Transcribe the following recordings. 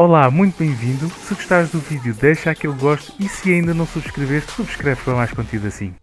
Olá, muito bem-vindo. Se gostares do vídeo, deixa aquele gosto e se ainda não subscreveste, subscreve para mais conteúdo assim.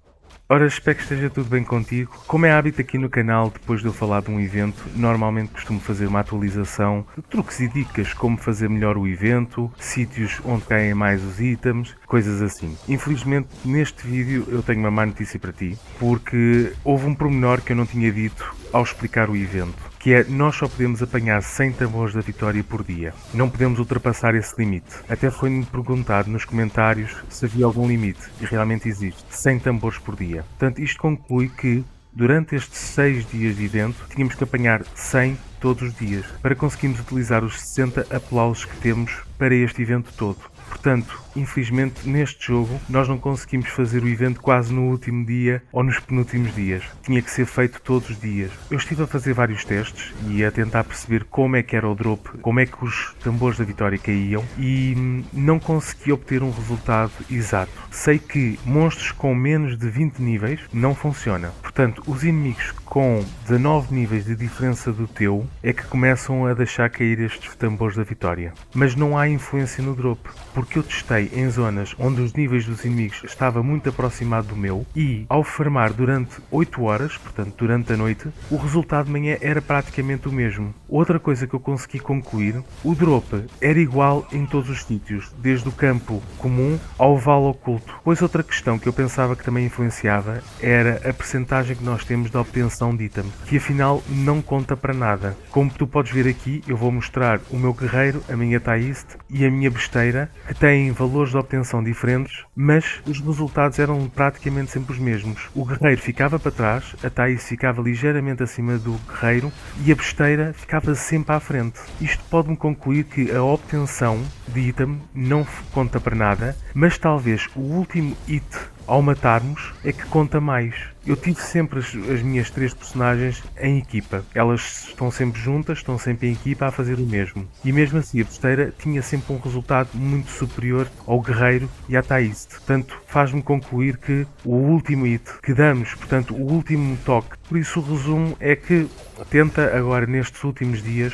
Ora, espero que esteja tudo bem contigo. Como é hábito aqui no canal, depois de eu falar de um evento, normalmente costumo fazer uma atualização de truques e dicas como fazer melhor o evento, sítios onde caem mais os itens, coisas assim. Infelizmente, neste vídeo eu tenho uma má notícia para ti, porque houve um pormenor que eu não tinha dito ao explicar o evento, que é nós só podemos apanhar 100 tambores da vitória por dia. Não podemos ultrapassar esse limite. Até foi-me perguntado nos comentários se havia algum limite, e realmente existe, 100 tambores por dia. Portanto, isto conclui que durante estes 6 dias de evento tínhamos que apanhar 100 todos os dias para conseguirmos utilizar os 60 aplausos que temos para este evento todo. Portanto, infelizmente neste jogo nós não conseguimos fazer o evento quase no último dia ou nos penúltimos dias. Tinha que ser feito todos os dias. Eu estive a fazer vários testes e a tentar perceber como é que era o drop, como é que os tambores da vitória caíam e não consegui obter um resultado exato. Sei que monstros com menos de 20 níveis não funciona. Portanto, os inimigos com 19 níveis de diferença do teu é que começam a deixar cair estes tambores da vitória. Mas não há influência no drop, porque eu testei em zonas onde os níveis dos inimigos estava muito aproximado do meu e ao farmar durante 8 horas, portanto durante a noite, o resultado de manhã era praticamente o mesmo. Outra coisa que eu consegui concluir, o drop era igual em todos os sítios, desde o campo comum ao vale oculto. Pois outra questão que eu pensava que também influenciava era a percentagem que nós temos de obtenção de item, que afinal não conta para nada. Como tu podes ver aqui, eu vou mostrar o meu guerreiro, a minha Thaist e a minha besteira, que têm valores de obtenção diferentes, mas os resultados eram praticamente sempre os mesmos. O guerreiro ficava para trás, a Thaist ficava ligeiramente acima do guerreiro e a besteira ficava sempre à frente. Isto pode-me concluir que a obtenção de item não conta para nada, mas talvez o último hit ao matarmos é que conta mais. Eu tive sempre as minhas 3 personagens em equipa. Elas estão sempre juntas, estão sempre em equipa a fazer o mesmo. E mesmo assim a besteira tinha sempre um resultado muito superior ao guerreiro e à Thaist. Portanto, faz-me concluir que o último hit que damos, portanto, o último toque. Por isso o resumo é que tenta agora nestes últimos dias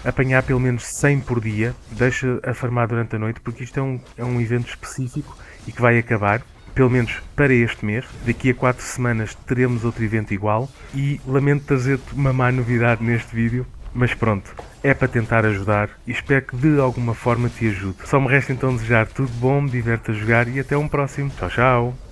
apanhar pelo menos 100 por dia. Deixa a farmar durante a noite, porque isto é um evento específico e que vai acabar. Pelo menos para este mês. Daqui a 4 semanas teremos outro evento igual e lamento trazer-te uma má novidade neste vídeo, mas pronto, é para tentar ajudar e espero que de alguma forma te ajude. Só me resta então desejar tudo bom, me diverte a jogar e até um próximo. Tchau, tchau!